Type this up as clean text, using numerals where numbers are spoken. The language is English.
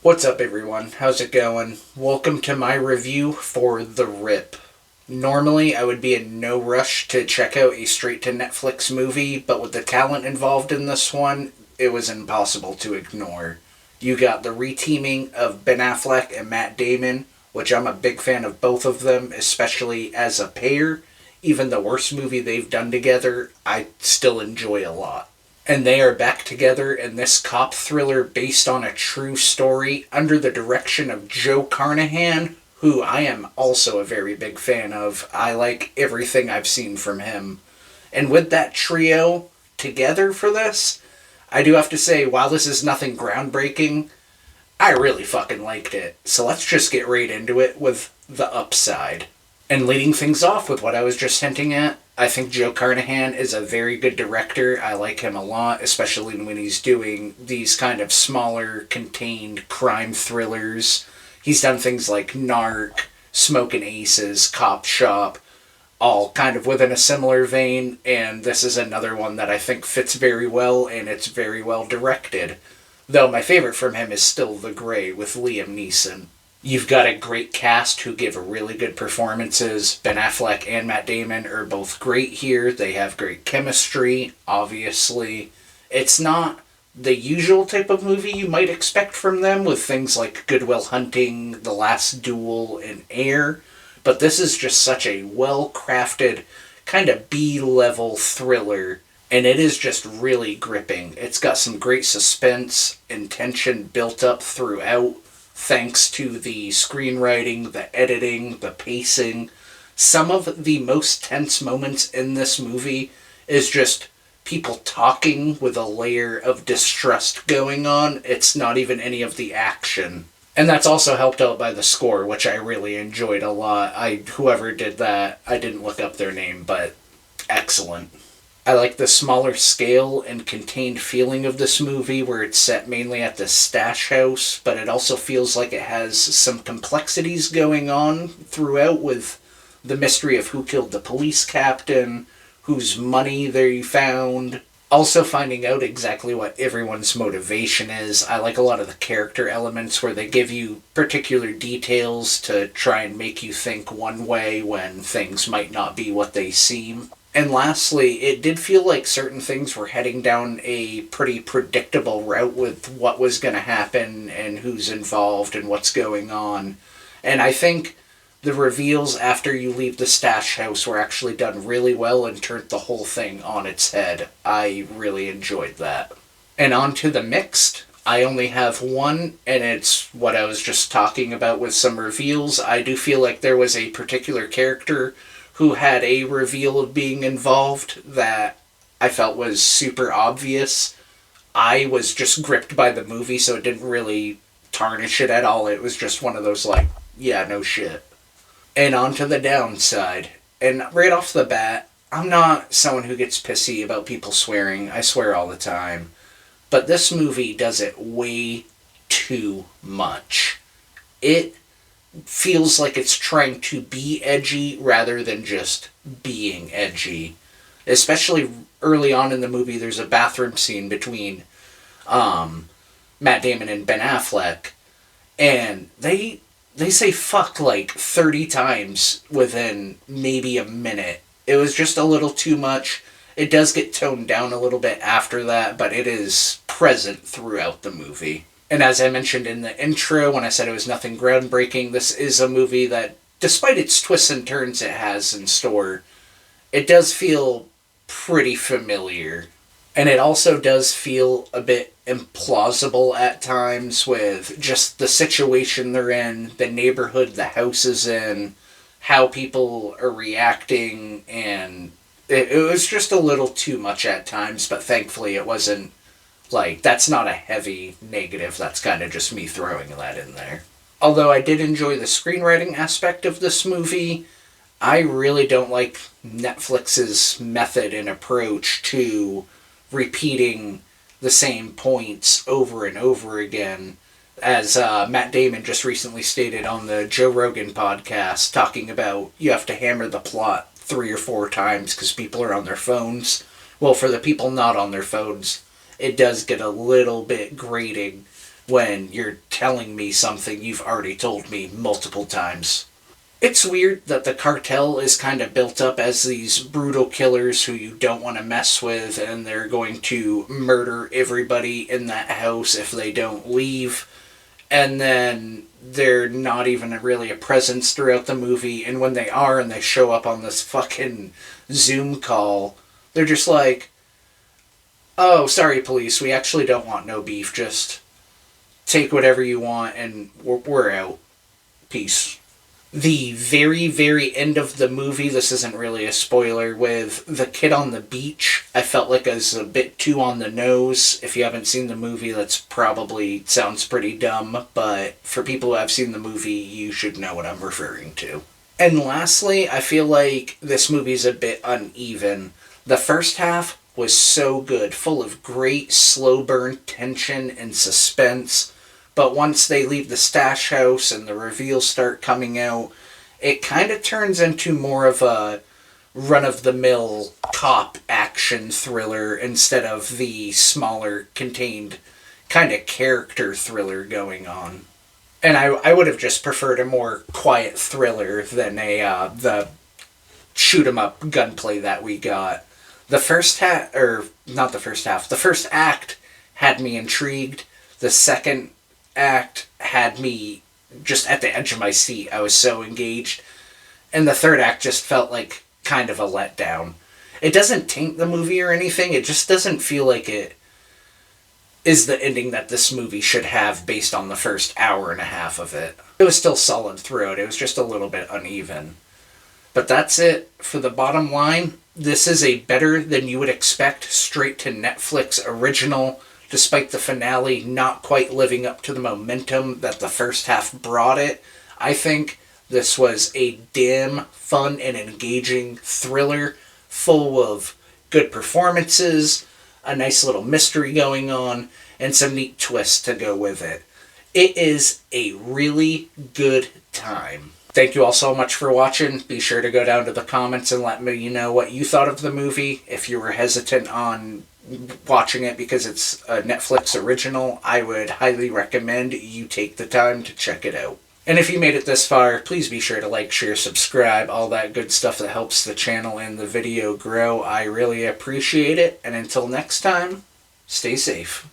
What's up, everyone? How's it going? Welcome to my review for The Rip. Normally, I would be in no rush to check out a straight to Netflix movie, but with the talent involved in this one, it was impossible to ignore. You got the reteaming of Ben Affleck and Matt Damon, which I'm a big fan of both of them, especially as a pair. Even the worst movie they've done together, I still enjoy a lot. And they are back together in this cop thriller based on a true story under the direction of Joe Carnahan, who I am also a very big fan of. I like everything I've seen from him. And with that trio together for this, I do have to say, while this is nothing groundbreaking, I really fucking liked it. So let's just get right into it with the upside. And leading things off with what I was just hinting at, I think Joe Carnahan is a very good director. I like him a lot, especially when he's doing these kind of smaller, contained crime thrillers. He's done things like Narc, Smokin' Aces, Cop Shop, all kind of within a similar vein, and this is another one that I think fits very well, and it's very well directed. Though my favorite from him is still The Grey with Liam Neeson. You've got a great cast who give really good performances. Ben Affleck and Matt Damon are both great here. They have great chemistry, obviously. It's not the usual type of movie you might expect from them with things like Good Will Hunting, The Last Duel, and Air. But this is just such a well-crafted, kind of B-level thriller. And it is just really gripping. It's got some great suspense and tension built up throughout, thanks to the screenwriting, the editing, the pacing. Some of the most tense moments in this movie is just people talking with a layer of distrust going on. It's not even any of the action. And that's also helped out by the score, which I really enjoyed a lot. Whoever did that, I didn't look up their name, but excellent. I like the smaller scale and contained feeling of this movie where it's set mainly at the stash house, but it also feels like it has some complexities going on throughout with the mystery of who killed the police captain, whose money they found, also finding out exactly what everyone's motivation is. I like a lot of the character elements where they give you particular details to try and make you think one way when things might not be what they seem. And lastly, it did feel like certain things were heading down a pretty predictable route with what was going to happen and who's involved and what's going on. And I think the reveals after you leave the stash house were actually done really well and turned the whole thing on its head. I really enjoyed that. And on to the mixed. I only have one, and it's what I was just talking about with some reveals. I do feel like there was a particular character who had a reveal of being involved that I felt was super obvious. I was just gripped by the movie, so it didn't really tarnish it at all. It was just one of those, like, yeah, no shit. And on to the downside. And right off the bat, I'm not someone who gets pissy about people swearing. I swear all the time. But this movie does it way too much. It feels like it's trying to be edgy rather than just being edgy. Especially early on in the movie, there's a bathroom scene between Matt Damon and Ben Affleck, and they say fuck like 30 times within maybe a minute. It was just a little too much. It does get toned down a little bit after that, but it is present throughout the movie. And as I mentioned in the intro, when I said it was nothing groundbreaking, this is a movie that, despite its twists and turns it has in store, it does feel pretty familiar. And it also does feel a bit implausible at times with just the situation they're in, the neighborhood the house is in, how people are reacting, and it was just a little too much at times, but thankfully it wasn't. Like, that's not a heavy negative, that's kind of just me throwing that in there. Although I did enjoy the screenwriting aspect of this movie, I really don't like Netflix's method and approach to repeating the same points over and over again. As Matt Damon just recently stated on the Joe Rogan podcast, talking about you have to hammer the plot 3 or 4 times because people are on their phones. Well, for the people not on their phones, it does get a little bit grating when you're telling me something you've already told me multiple times. It's weird that the cartel is kind of built up as these brutal killers who you don't want to mess with, and they're going to murder everybody in that house if they don't leave. And then they're not even really a presence throughout the movie, and when they are and they show up on this fucking Zoom call, they're just like, oh, sorry police, we actually don't want no beef, just take whatever you want and we're out. Peace. The very, very end of the movie, this isn't really a spoiler, with the kid on the beach, I felt like it was a bit too on the nose. If you haven't seen the movie, that's probably sounds pretty dumb, but for people who have seen the movie, you should know what I'm referring to. And lastly, I feel like this movie's a bit uneven. The first half was so good, full of great slow burn tension and suspense. But once they leave the stash house and the reveals start coming out, it kind of turns into more of a run-of-the-mill cop action thriller instead of the smaller, contained kind of character thriller going on. And I would have just preferred a more quiet thriller than the shoot-'em-up gunplay that we got. The first half, or not the first half, the first act had me intrigued. The second act had me just at the edge of my seat. I was so engaged. And the third act just felt like kind of a letdown. It doesn't taint the movie or anything. It just doesn't feel like it is the ending that this movie should have based on the first hour and a half of it. It was still solid throughout. It was just a little bit uneven. But that's it for the bottom line. This is a better than you would expect straight to Netflix original, despite the finale not quite living up to the momentum that the first half brought it. I think this was a damn fun and engaging thriller full of good performances, a nice little mystery going on, and some neat twists to go with it. It is a really good time. Thank you all so much for watching. Be sure to go down to the comments and let me know what you thought of the movie. If you were hesitant on watching it because it's a Netflix original, I would highly recommend you take the time to check it out. And if you made it this far, please be sure to like, share, subscribe, all that good stuff that helps the channel and the video grow. I really appreciate it. And until next time, stay safe.